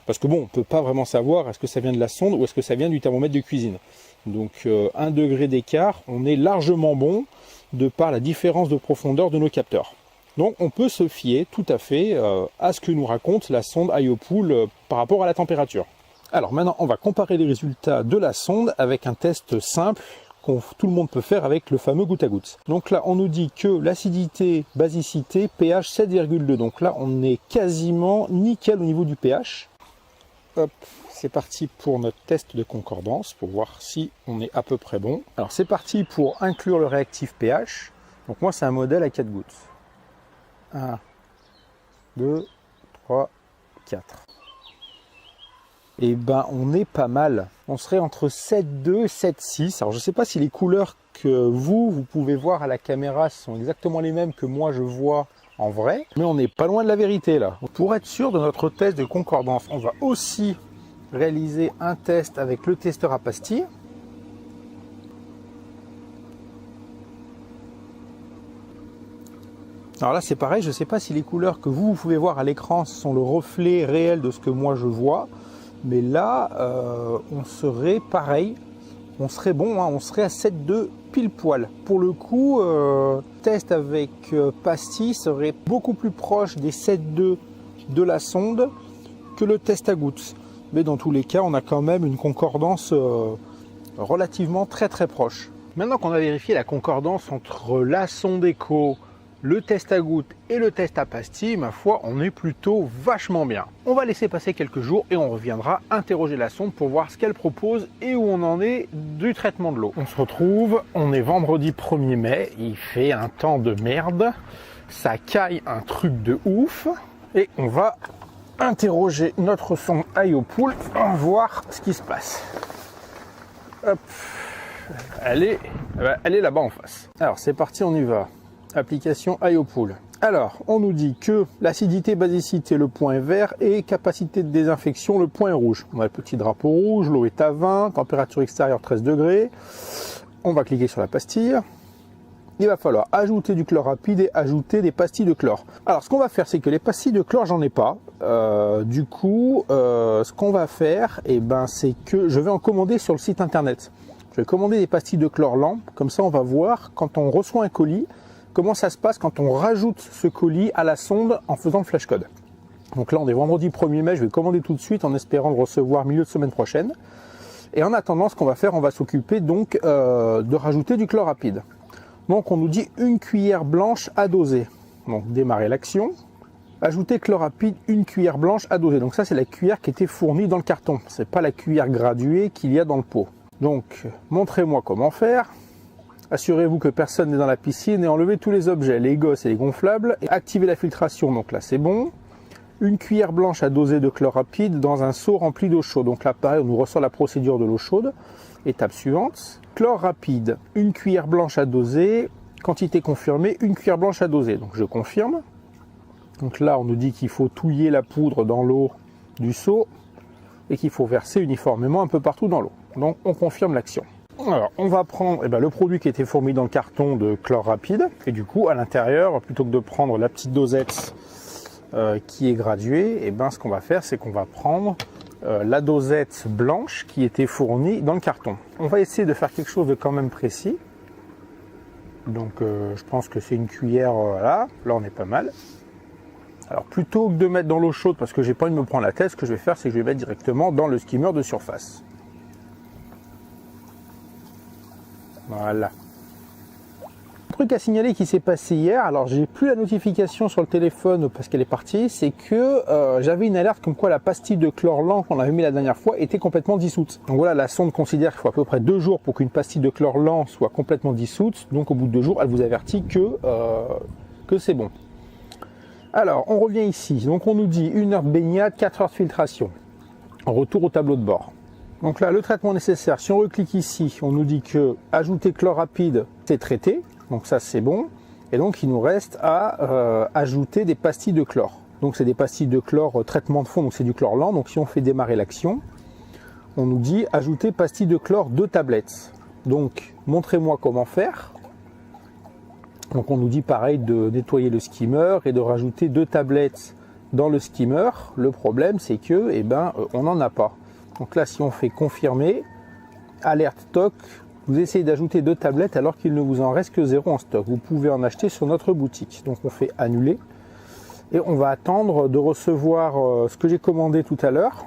Parce que bon, on ne peut pas vraiment savoir est-ce que ça vient de la sonde ou est-ce que ça vient du thermomètre de cuisine. Donc 1 degré d'écart, on est largement bon de par la différence de profondeur de nos capteurs. Donc on peut se fier tout à fait à ce que nous raconte la sonde IOPool par rapport à la température. Alors maintenant, on va comparer les résultats de la sonde avec un test simple que tout le monde peut faire avec le fameux goutte à goutte. Donc là, on nous dit que l'acidité, basicité, pH 7,2. Donc là, on est quasiment nickel au niveau du pH. Hop, c'est parti pour notre test de concordance pour voir si on est à peu près bon. Alors c'est parti pour inclure le réactif pH. Donc moi, c'est un modèle à 4 gouttes. 1, 2, 3, 4. Et ben on est pas mal. On serait entre 7,2 et 7,6. Alors je ne sais pas si les couleurs que vous pouvez voir à la caméra sont exactement les mêmes que moi je vois en vrai. Mais on n'est pas loin de la vérité là. Pour être sûr de notre test de concordance, on va aussi réaliser un test avec le testeur à pastilles. Alors là c'est pareil, je ne sais pas si les couleurs que vous pouvez voir à l'écran sont le reflet réel de ce que moi je vois. Mais là, on serait pareil, on serait bon, hein, on serait à 7,2 pile poil. Pour le coup, test avec pastille serait beaucoup plus proche des 7,2 de la sonde que le test à gouttes. Mais dans tous les cas, on a quand même une concordance relativement très proche. Maintenant qu'on a vérifié la concordance entre la sonde écho, le test à gouttes et le test à pastilles, ma foi, on est plutôt vachement bien. On va laisser passer quelques jours et on reviendra interroger la sonde pour voir ce qu'elle propose et où on en est du traitement de l'eau. On se retrouve, on est vendredi 1er mai, il fait un temps de merde, ça caille un truc de ouf et on va interroger notre sonde IOPool pour voir ce qui se passe. Hop, elle est là-bas en face. Alors c'est parti, on y va. Application IOPool. Alors, on nous dit que l'acidité, basicité, le point est vert et capacité de désinfection, le point est rouge. On a le petit drapeau rouge, l'eau est à 20, température extérieure 13 degrés. On va cliquer sur la pastille. Il va falloir ajouter du chlore rapide et ajouter des pastilles de chlore. Alors, ce qu'on va faire, c'est que les pastilles de chlore, j'en ai pas. Du coup, ce qu'on va faire, c'est que je vais en commander sur le site internet. Je vais commander des pastilles de chlore lent. Comme ça, on va voir quand on reçoit un colis, comment ça se passe quand on rajoute ce colis à la sonde en faisant le flashcode. Donc là, on est vendredi 1er mai, je vais commander tout de suite en espérant le recevoir milieu de semaine prochaine. Et en attendant, ce qu'on va faire, on va s'occuper donc de rajouter du chlore rapide. Donc on nous dit 1 cuillère blanche à doser. Donc démarrer l'action. Ajouter chlore rapide, 1 cuillère blanche à doser. Donc ça, c'est la cuillère qui était fournie dans le carton. C'est pas la cuillère graduée qu'il y a dans le pot. Donc, montrez-moi comment faire. Assurez-vous que personne n'est dans la piscine et enlevez tous les objets, les gosses et les gonflables. Et activez la filtration, donc là c'est bon. 1 cuillère blanche à doser de chlore rapide dans un seau rempli d'eau chaude. Donc là pareil, on nous ressort la procédure de l'eau chaude. Étape suivante. Chlore rapide, 1 cuillère blanche à doser. Quantité confirmée, 1 cuillère blanche à doser. Donc je confirme. Donc là on nous dit qu'il faut touiller la poudre dans l'eau du seau et qu'il faut verser uniformément un peu partout dans l'eau. Donc on confirme l'action. Alors, on va prendre le produit qui était fourni dans le carton de chlore rapide. Et du coup, à l'intérieur, plutôt que de prendre la petite dosette qui est graduée, ce qu'on va faire, c'est qu'on va prendre la dosette blanche qui était fournie dans le carton. On va essayer de faire quelque chose de quand même précis. Donc, je pense que c'est une cuillère, voilà. Là, on est pas mal. Alors, plutôt que de mettre dans l'eau chaude, parce que j'ai pas envie de me prendre la tête, ce que je vais faire, c'est que je vais mettre directement dans le skimmer de surface. Voilà. Un truc à signaler qui s'est passé hier, alors j'ai plus la notification sur le téléphone parce qu'elle est partie, c'est que j'avais une alerte comme quoi la pastille de chlore lent qu'on avait mis la dernière fois était complètement dissoute. Donc voilà, la sonde considère qu'il faut à peu près 2 jours pour qu'une pastille de chlore lent soit complètement dissoute. Donc au bout de 2 jours, elle vous avertit que c'est bon. Alors, on revient ici. Donc on nous dit 1 heure de baignade, 4 heures de filtration. En retour au tableau de bord. Donc là, le traitement nécessaire, si on reclique ici, on nous dit que ajouter chlore rapide, c'est traité. Donc ça, c'est bon. Et donc, il nous reste à ajouter des pastilles de chlore. Donc, c'est des pastilles de chlore traitement de fond, donc c'est du chlore lent. Donc, si on fait démarrer l'action, on nous dit ajouter pastilles de chlore 2 tablettes. Donc, montrez-moi comment faire. Donc, on nous dit pareil de nettoyer le skimmer et de rajouter 2 tablettes dans le skimmer. Le problème, c'est que on n'en a pas. Donc là, si on fait confirmer, alerte stock, vous essayez d'ajouter 2 tablettes alors qu'il ne vous en reste que 0 en stock. Vous pouvez en acheter sur notre boutique. Donc on fait annuler et on va attendre de recevoir ce que j'ai commandé tout à l'heure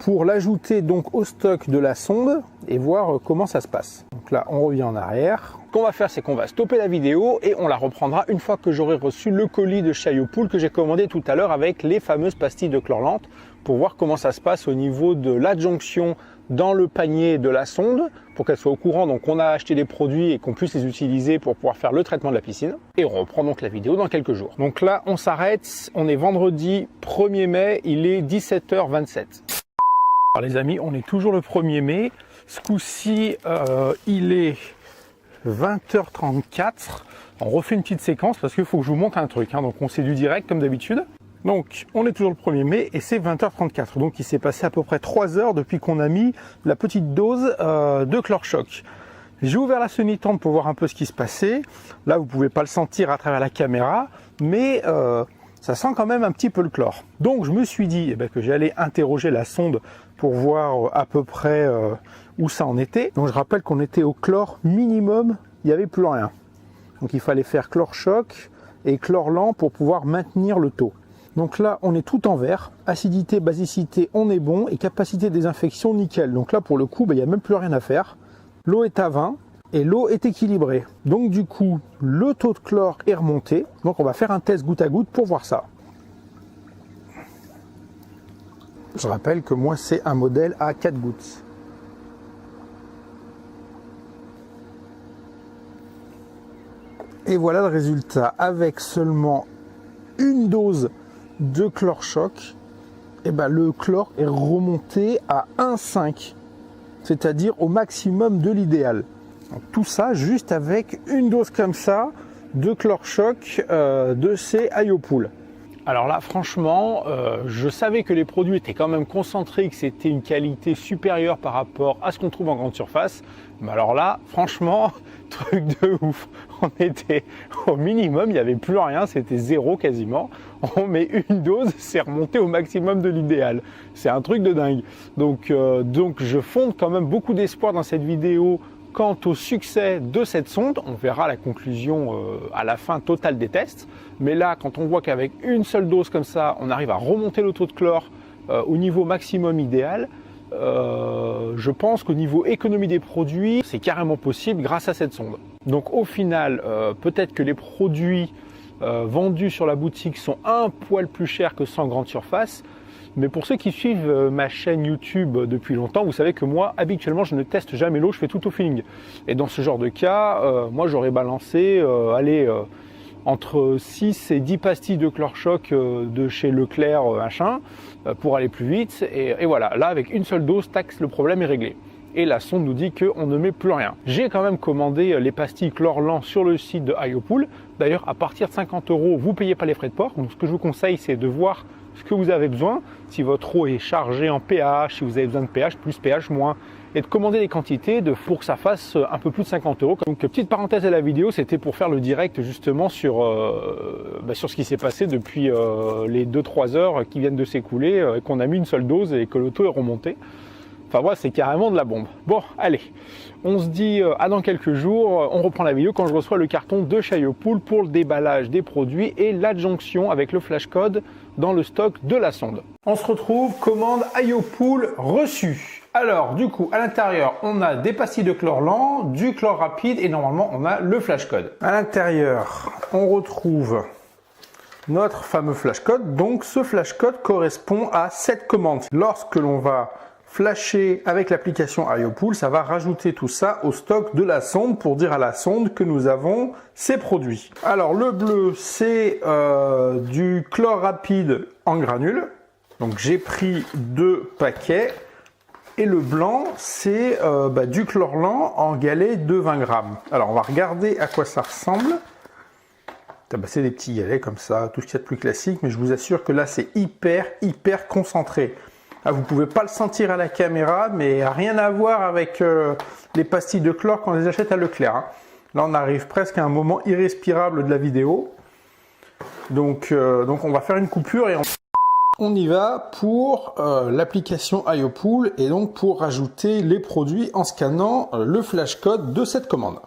pour l'ajouter donc au stock de la sonde et voir comment ça se passe. Donc là, on revient en arrière. Ce qu'on va faire, c'est qu'on va stopper la vidéo et on la reprendra une fois que j'aurai reçu le colis de chez IoPool que j'ai commandé tout à l'heure avec les fameuses pastilles de chlorlante pour voir comment ça se passe au niveau de l'adjonction dans le panier de la sonde pour qu'elle soit au courant. Donc on a acheté des produits et qu'on puisse les utiliser pour pouvoir faire le traitement de la piscine. Et on reprend donc la vidéo dans quelques jours. Donc là, on s'arrête. On est vendredi 1er mai. Il est 17h27. Alors les amis, on est toujours le 1er mai. Ce coup-ci, il est 20h34. On refait une petite séquence parce qu'il faut que je vous montre un truc. Donc on fait du direct comme d'habitude. Donc, on est toujours le 1er mai et c'est 20h34. Donc, il s'est passé à peu près 3 heures depuis qu'on a mis la petite dose de ChlorShock. J'ai ouvert la sonnitante pour voir un peu ce qui se passait. Là, vous pouvez pas le sentir à travers la caméra, mais ça sent quand même un petit peu le chlore. Donc, je me suis dit que j'allais interroger la sonde pour voir à peu près où ça en était. Donc, je rappelle qu'on était au chlore minimum, il n'y avait plus rien. Donc, il fallait faire ChlorShock et chlorlant pour pouvoir maintenir le taux. Donc là, on est tout en vert. Acidité, basicité, on est bon. Et capacité de désinfection, nickel. Donc là, pour le coup, il n'y a même plus rien à faire. L'eau est à 20 et l'eau est équilibrée. Donc du coup, le taux de chlore est remonté. Donc on va faire un test goutte à goutte pour voir ça. Je rappelle que moi, c'est un modèle à 4 gouttes. Et voilà le résultat. Avec seulement une dose de ChlorShock, le chlore est remonté à 1,5, c'est-à-dire au maximum de l'idéal. Tout ça juste avec une dose comme ça de ChlorShock de chez IoPool. Alors là, franchement, je savais que les produits étaient quand même concentrés, que c'était une qualité supérieure par rapport à ce qu'on trouve en grande surface. Mais alors là, franchement, truc de ouf. On était au minimum, il n'y avait plus rien, c'était 0 quasiment. On met une dose, c'est remonté au maximum de l'idéal. C'est un truc de dingue. Donc je fonde quand même beaucoup d'espoir dans cette vidéo quant au succès de cette sonde. On verra la conclusion à la fin totale des tests. Mais là, quand on voit qu'avec une seule dose comme ça, on arrive à remonter le taux de chlore au niveau maximum idéal, je pense qu'au niveau économie des produits, c'est carrément possible grâce à cette sonde. Donc au final, peut-être que les produits vendus sur la boutique sont un poil plus chers que ceux en grande surface. Mais pour ceux qui suivent ma chaîne YouTube depuis longtemps, vous savez que moi, habituellement, je ne teste jamais l'eau, je fais tout au feeling. Et dans ce genre de cas, moi, j'aurais balancé, entre 6 et 10 pastilles de ChlorShock de chez Leclerc, pour aller plus vite. Et voilà, là, avec une seule dose, tac, le problème est réglé. Et la sonde nous dit qu'on ne met plus rien. J'ai quand même commandé les pastilles chlorlant sur le site de IoPool. D'ailleurs, à partir de 50 €, vous ne payez pas les frais de port. Donc, ce que je vous conseille, c'est de voir ce que vous avez besoin, si votre eau est chargée en pH, si vous avez besoin de pH plus, pH moins, et de commander des quantités pour que ça fasse un peu plus de 50 €. Donc petite parenthèse à la vidéo, c'était pour faire le direct justement sur ce qui s'est passé depuis les 2-3 heures qui viennent de s'écouler, et qu'on a mis une seule dose et que le taux est remonté. Enfin voilà, c'est carrément de la bombe. Bon, allez, on se dit à dans quelques jours, on reprend la vidéo quand je reçois le carton de chez IoPool pour le déballage des produits et l'adjonction avec le flashcode dans le stock de la sonde. On se retrouve, commande IoPool reçue. Alors, du coup, à l'intérieur, on a des pastilles de chlorlant, du chlore rapide et normalement, on a le flashcode. À l'intérieur, on retrouve notre fameux flashcode. Donc, ce flashcode correspond à cette commande. Lorsque l'on va flasher avec l'application IoPool, ça va rajouter tout ça au stock de la sonde pour dire à la sonde que nous avons ces produits. Alors le bleu, c'est du chlore rapide en granules. Donc j'ai pris 2 paquets. Et le blanc, c'est du chlorlant en galets de 20 grammes. Alors on va regarder à quoi ça ressemble. C'est des petits galets comme ça, tout ce qu'il y a de plus classique, mais je vous assure que là c'est hyper concentré. Vous ne pouvez pas le sentir à la caméra, mais rien à voir avec les pastilles de chlore quand on les achète à Leclerc. Là, on arrive presque à un moment irrespirable de la vidéo. Donc on va faire une coupure et on y va pour l'application IOPool et donc pour rajouter les produits en scannant le flashcode de cette commande.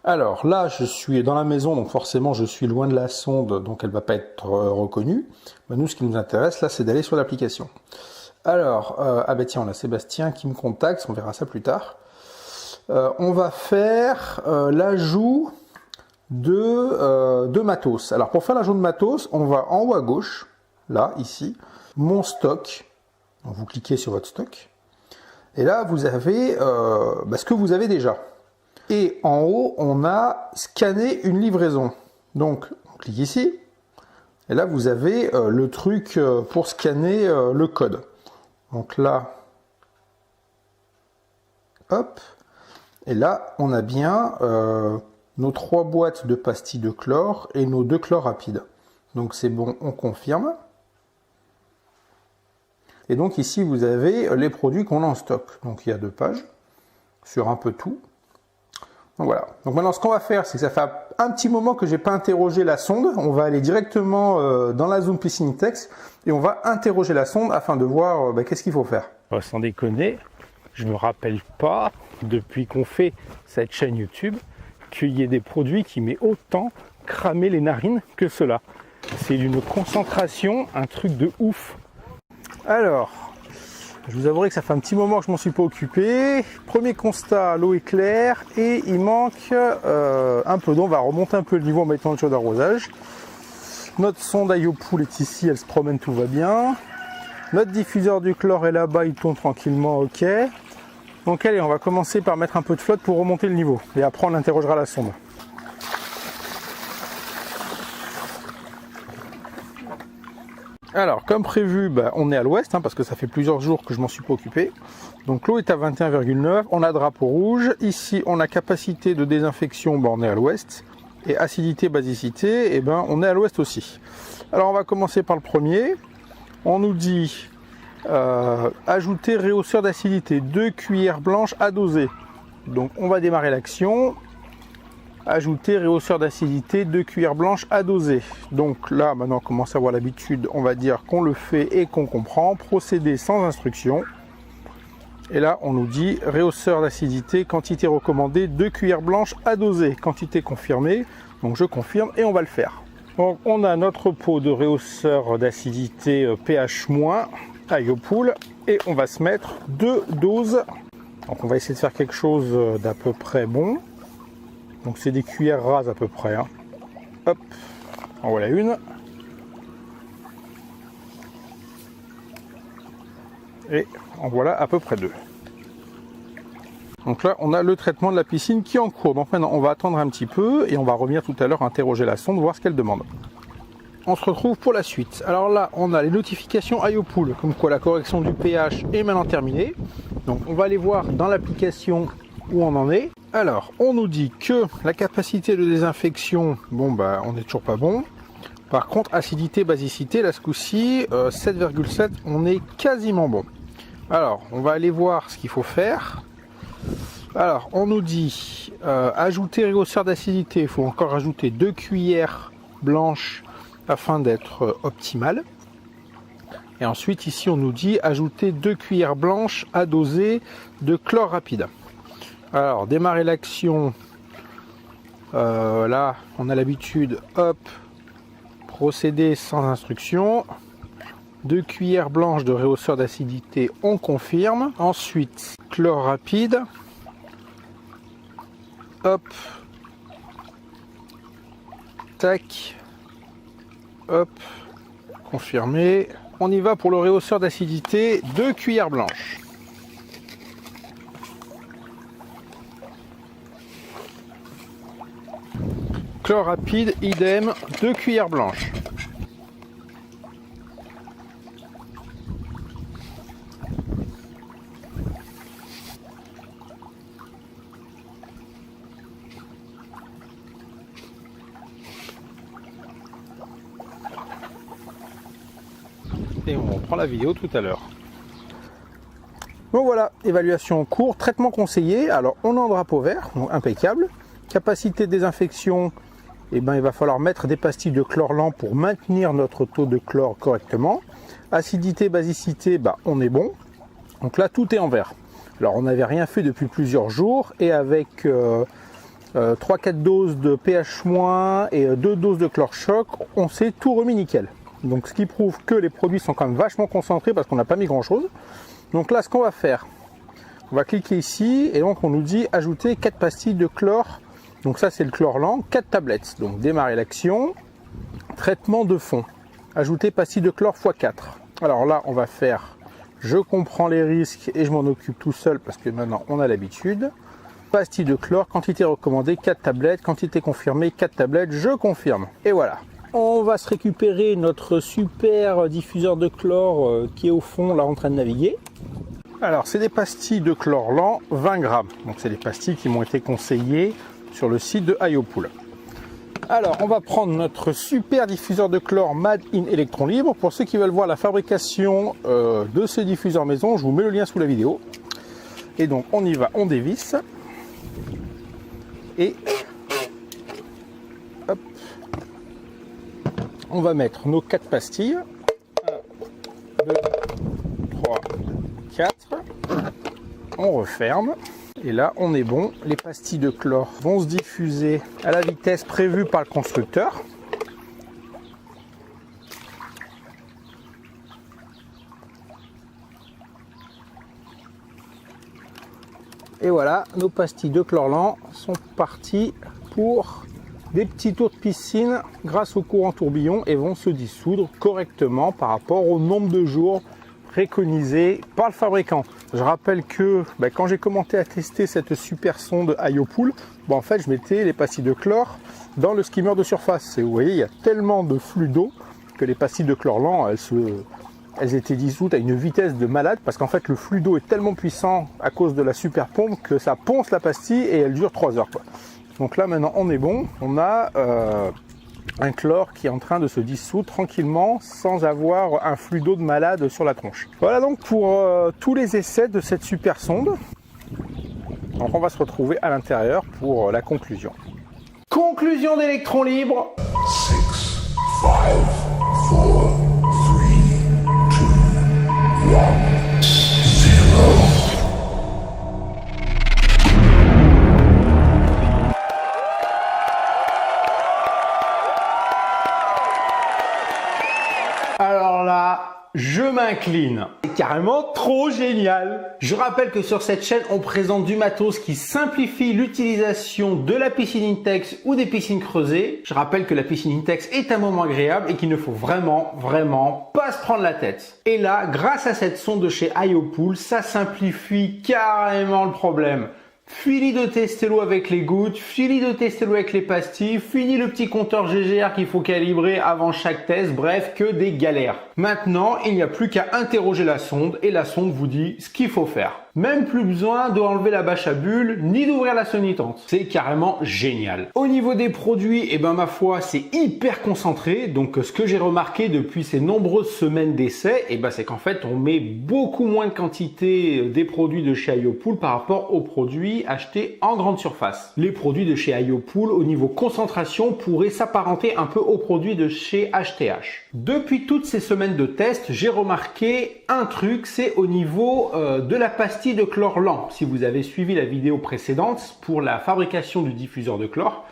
Alors là, je suis dans la maison, donc forcément je suis loin de la sonde, donc elle ne va pas être reconnue. Nous, ce qui nous intéresse là, c'est d'aller sur l'application. Alors, ah ben tiens, on a Sébastien qui me contacte, on verra ça plus tard. On va faire l'ajout de matos. Alors pour faire l'ajout de matos, on va en haut à gauche, là, ici, mon stock. Donc, vous cliquez sur votre stock. Et là, vous avez ce que vous avez déjà. Et en haut, on a scanné une livraison. Donc, on clique ici. Et là, vous avez le truc pour scanner le code. Donc là, hop. Et là, on a bien nos 3 boîtes de pastilles de chlore et nos 2 chlores rapides. Donc c'est bon, on confirme. Et donc ici, vous avez les produits qu'on a en stock. Donc il y a 2 pages sur un peu tout. Donc voilà. Donc maintenant, ce qu'on va faire, c'est que ça fait un petit moment que j'ai pas interrogé la sonde. On va aller directement dans la zone Listening Text et on va interroger la sonde afin de voir qu'est-ce qu'il faut faire. Sans déconner, je me rappelle pas, depuis qu'on fait cette chaîne YouTube, qu'il y ait des produits qui m'aient autant cramé les narines que cela. C'est d'une concentration, un truc de ouf. Alors, je vous avouerai que ça fait un petit moment que je m'en suis pas occupé. Premier constat, l'eau est claire et il manque un peu d'eau. On va remonter un peu le niveau en mettant le tuyau d'arrosage. Notre sonde IOPool est ici, elle se promène, tout va bien. Notre diffuseur du chlore est là-bas, il tourne tranquillement, ok. Donc allez, on va commencer par mettre un peu de flotte pour remonter le niveau. Et après, on interrogera la sonde. Alors, comme prévu, on est à l'ouest, parce que ça fait plusieurs jours que je m'en suis pas occupé. Donc l'eau est à 21,9, on a drapeau rouge. Ici, on a capacité de désinfection, on est à l'ouest. Et acidité, basicité, on est à l'ouest aussi. Alors, on va commencer par le premier. On nous dit ajouter réhausseur d'acidité, 2 cuillères blanches à doser. Donc, on va démarrer l'action. Ajouter réhausseur d'acidité, 2 cuillères blanches à doser. Donc là, maintenant, on commence à avoir l'habitude, on va dire qu'on le fait et qu'on comprend. Procéder sans instruction. Et là, on nous dit réhausseur d'acidité, quantité recommandée, 2 cuillères blanches à doser. Quantité confirmée. Donc je confirme et on va le faire. Donc on a notre pot de réhausseur d'acidité pH- IOPool et on va se mettre 2 doses. Donc on va essayer de faire quelque chose d'à peu près bon. Donc c'est des cuillères rases à peu près. Hop, en voilà une. Et en voilà à peu près 2. Donc là, on a le traitement de la piscine qui est en cours. Donc maintenant, on va attendre un petit peu et on va revenir tout à l'heure interroger la sonde, voir ce qu'elle demande. On se retrouve pour la suite. Alors là, on a les notifications IOPool, comme quoi la correction du pH est maintenant terminée. Donc on va aller voir dans l'application où on en est. Alors, on nous dit que la capacité de désinfection, on n'est toujours pas bon. Par contre, acidité, basicité, là ce coup-ci, 7,7, on est quasiment bon. Alors, on va aller voir ce qu'il faut faire. Alors, on nous dit ajouter réhausseur d'acidité. Il faut encore ajouter 2 cuillères blanches afin d'être optimal. Et ensuite, ici, on nous dit ajouter 2 cuillères blanches à doser de chlore rapide. Alors, démarrer l'action. Là, on a l'habitude, hop, procéder sans instruction. 2 cuillères blanches de réhausseur d'acidité, on confirme. Ensuite, chlore rapide. Hop. Tac. Hop. Confirmé. On y va pour le réhausseur d'acidité, 2 cuillères blanches. Chlore rapide, idem, 2 cuillères blanches. Et on reprend la vidéo tout à l'heure. Donc voilà, évaluation en cours, traitement conseillé. Alors on est en drapeau vert, donc impeccable. Capacité de désinfection eh ben, il va falloir mettre des pastilles de chlore lent pour maintenir notre taux de chlore correctement. Acidité, basicité, bah, on est bon. Donc là, tout est en vert. Alors, on n'avait rien fait depuis plusieurs jours et avec 3-4 doses de pH- et 2 doses de chlore choc, on s'est tout remis nickel. Donc, ce qui prouve que les produits sont quand même vachement concentrés parce qu'on n'a pas mis grand-chose. Donc là, ce qu'on va faire, on va cliquer ici et donc on nous dit ajouter 4 pastilles de chlore. Donc ça, c'est le chlore lent, 4 tablettes. Donc, démarrer l'action, traitement de fond. Ajouter pastilles de chlore x4. Alors là, on va faire, je comprends les risques et je m'en occupe tout seul parce que maintenant, on a l'habitude. Pastilles de chlore, quantité recommandée, 4 tablettes. Quantité confirmée, 4 tablettes, je confirme. Et voilà. On va se récupérer notre super diffuseur de chlore qui est au fond, là, en train de naviguer. Alors, c'est des pastilles de chlore lent, 20 grammes. Donc, c'est des pastilles qui m'ont été conseillées sur le site de Iopool. Alors, on va prendre notre super diffuseur de chlore Made in Electron Libre. Pour ceux qui veulent voir la fabrication de ce diffuseur maison, je vous mets le lien sous la vidéo. Et donc, on y va, on dévisse. Et hop, on va mettre nos 4 pastilles. 1, 2, 3, 4. On referme. Et là, on est bon. Les pastilles de chlore vont se diffuser à la vitesse prévue par le constructeur. Et voilà, nos pastilles de chlore lent sont parties pour des petits tours de piscine grâce au courant tourbillon et vont se dissoudre correctement par rapport au nombre de jours préconisé par le fabricant. Je rappelle que quand j'ai commencé à tester cette super sonde Iopool, en fait je mettais les pastilles de chlore dans le skimmer de surface. Et vous voyez, il y a tellement de flux d'eau que les pastilles de chlore lent, elles étaient dissoutes à une vitesse de malade parce qu'en fait le flux d'eau est tellement puissant à cause de la super pompe que ça ponce la pastille et elle dure 3 heures. Donc là maintenant on est bon, on a un chlore qui est en train de se dissoudre tranquillement sans avoir un flux d'eau de malade sur la tronche. Voilà donc pour tous les essais de cette super sonde. Donc on va se retrouver à l'intérieur pour la conclusion. Conclusion d'Electron Libre. 6, 5, 4, 3, 2, 1, 0. Alors là, je m'incline. C'est carrément trop génial. Je rappelle que sur cette chaîne, on présente du matos qui simplifie l'utilisation de la piscine Intex ou des piscines creusées. Je rappelle que la piscine Intex est un moment agréable et qu'il ne faut vraiment pas se prendre la tête. Et là, grâce à cette sonde de chez Iopool, ça simplifie carrément le problème. Fini de tester l'eau avec les gouttes, fini de tester l'eau avec les pastilles, fini le petit compteur GGR qu'il faut calibrer avant chaque test, bref, que des galères. Maintenant, il n'y a plus qu'à interroger la sonde et la sonde vous dit ce qu'il faut faire. Même plus besoin d'enlever la bâche à bulles ni d'ouvrir la sonitante. C'est carrément génial. Au niveau des produits, ma foi, c'est hyper concentré. Donc, ce que j'ai remarqué depuis ces nombreuses semaines d'essai, c'est qu'en fait, on met beaucoup moins de quantité des produits de chez Iopool par rapport aux produits achetés en grande surface. Les produits de chez Iopool, au niveau concentration, pourraient s'apparenter un peu aux produits de chez HTH. Depuis toutes ces semaines de test, j'ai remarqué un truc, c'est au niveau de la pastille de chlore lent. Si vous avez suivi la vidéo précédente pour la fabrication du diffuseur de chlore,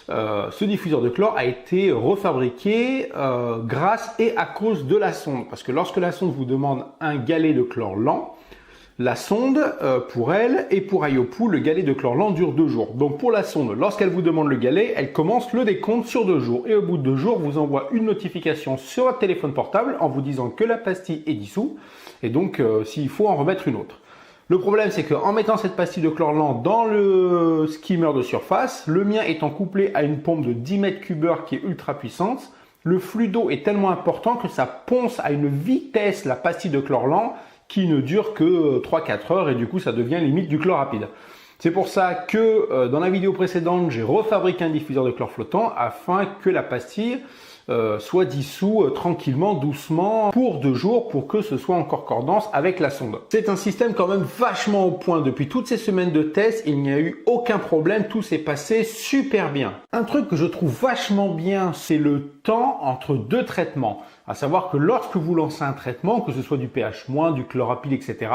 ce diffuseur de chlore a été refabriqué grâce et à cause de la sonde. Parce que lorsque la sonde vous demande un galet de chlore lent, la sonde, pour elle et pour Iopool, le galet de chlore lent dure 2 jours. Donc pour la sonde, lorsqu'elle vous demande le galet, elle commence le décompte sur 2 jours. Et au bout de 2 jours, vous envoie une notification sur votre téléphone portable en vous disant que la pastille est dissoute et donc s'il faut en remettre une autre. Le problème, c'est qu'en mettant cette pastille de chlore lent dans le skimmer de surface, le mien étant couplé à une pompe de 10 mètres cubeurs qui est ultra puissante, le flux d'eau est tellement important que ça ponce à une vitesse la pastille de chlore lent qui ne dure que 3-4 heures et du coup ça devient limite du chlore rapide. C'est pour ça que dans la vidéo précédente, j'ai refabriqué un diffuseur de chlore flottant afin que la pastille soit dissous tranquillement, doucement, pour 2 jours, pour que ce soit en concordance avec la sonde. C'est un système quand même vachement au point. Depuis toutes ces semaines de tests, il n'y a eu aucun problème, tout s'est passé super bien. Un truc que je trouve vachement bien, c'est le temps entre 2 traitements. À savoir que lorsque vous lancez un traitement, que ce soit du pH-, du chlorapyle, etc.,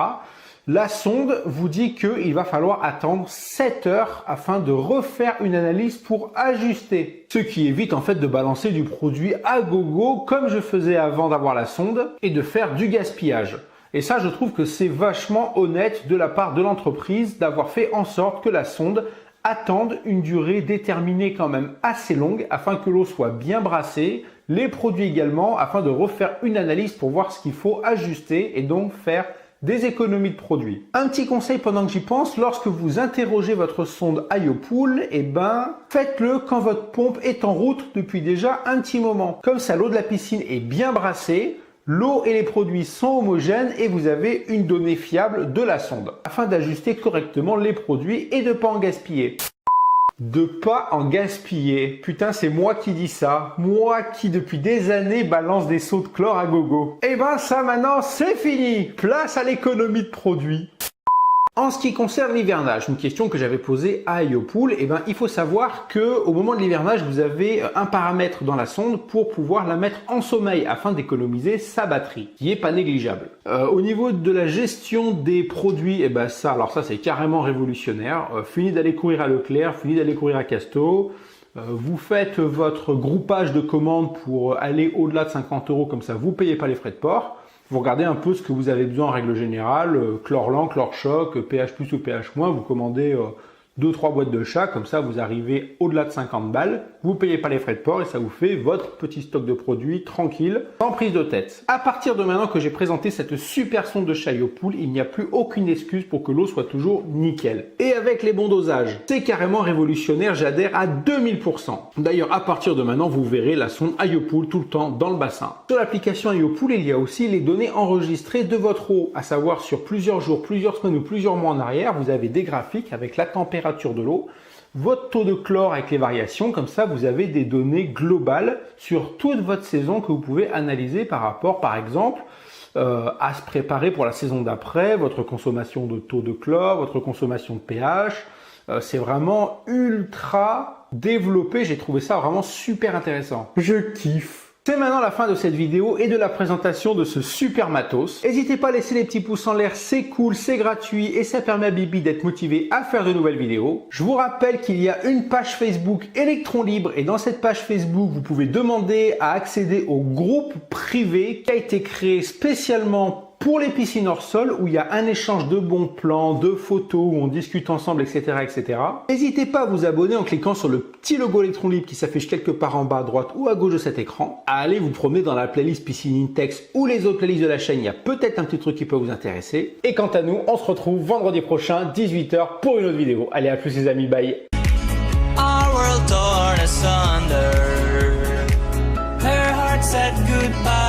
la sonde vous dit qu'il va falloir attendre 7 heures afin de refaire une analyse pour ajuster. Ce qui évite en fait de balancer du produit à gogo comme je faisais avant d'avoir la sonde et de faire du gaspillage. Et ça, je trouve que c'est vachement honnête de la part de l'entreprise d'avoir fait en sorte que la sonde attende une durée déterminée quand même assez longue afin que l'eau soit bien brassée, les produits également, afin de refaire une analyse pour voir ce qu'il faut ajuster et donc faire des économies de produits. Un petit conseil pendant que j'y pense, lorsque vous interrogez votre sonde IoPool, faites-le quand votre pompe est en route depuis déjà un petit moment. Comme ça, l'eau de la piscine est bien brassée, l'eau et les produits sont homogènes et vous avez une donnée fiable de la sonde afin d'ajuster correctement les produits et de ne pas en gaspiller. De pas en gaspiller. Putain, c'est moi qui dis ça. Moi qui, depuis des années, balance des seaux de chlore à gogo. Eh ben, ça maintenant, c'est fini. Place à l'économie de produits. En ce qui concerne l'hivernage, une question que j'avais posée à IoPool, il faut savoir que au moment de l'hivernage, vous avez un paramètre dans la sonde pour pouvoir la mettre en sommeil afin d'économiser sa batterie, qui est pas négligeable. Au niveau de la gestion des produits, ça c'est carrément révolutionnaire. Fini d'aller courir à Leclerc, fini d'aller courir à Casto. Vous faites votre groupage de commandes pour aller au-delà de 50 €, comme ça vous payez pas les frais de port. Vous regardez un peu ce que vous avez besoin en règle générale, Chlorlan, Chlorchoc, pH+, ou pH-, vous commandez 2-3 boîtes de chaque, comme ça vous arrivez au-delà de 50 balles, vous payez pas les frais de port et ça vous fait votre petit stock de produits tranquille, sans prise de tête. À partir de maintenant que j'ai présenté cette super sonde de chez IoPool, il n'y a plus aucune excuse pour que l'eau soit toujours nickel. Et avec les bons dosages, c'est carrément révolutionnaire, j'adhère à 2000%. D'ailleurs, à partir de maintenant, vous verrez la sonde IoPool tout le temps dans le bassin. Sur l'application IoPool, il y a aussi les données enregistrées de votre eau, à savoir sur plusieurs jours, plusieurs semaines ou plusieurs mois en arrière, vous avez des graphiques avec la température de l'eau, votre taux de chlore avec les variations, comme ça vous avez des données globales sur toute votre saison que vous pouvez analyser par rapport par exemple à se préparer pour la saison d'après, votre consommation de taux de chlore, votre consommation de pH. C'est vraiment ultra développé, j'ai trouvé ça vraiment super intéressant. Je kiffe. C'est maintenant la fin de cette vidéo et de la présentation de ce super matos. N'hésitez pas à laisser les petits pouces en l'air, c'est cool, c'est gratuit et ça permet à Bibi d'être motivé à faire de nouvelles vidéos. Je vous rappelle qu'il y a une page Facebook Électron Libre et dans cette page Facebook, vous pouvez demander à accéder au groupe privé qui a été créé spécialement pour les piscines hors sol où il y a un échange de bons plans, de photos, où on discute ensemble, etc. etc. N'hésitez pas à vous abonner en cliquant sur le petit logo Électron Libre qui s'affiche quelque part en bas à droite ou à gauche de cet écran. À aller vous promener dans la playlist Piscine Intex ou les autres playlists de la chaîne, il y a peut-être un petit truc qui peut vous intéresser. Et quant à nous, on se retrouve vendredi prochain, 18 h pour une autre vidéo. Allez, à plus les amis, bye. Our world torn asunder. Her heart said goodbye.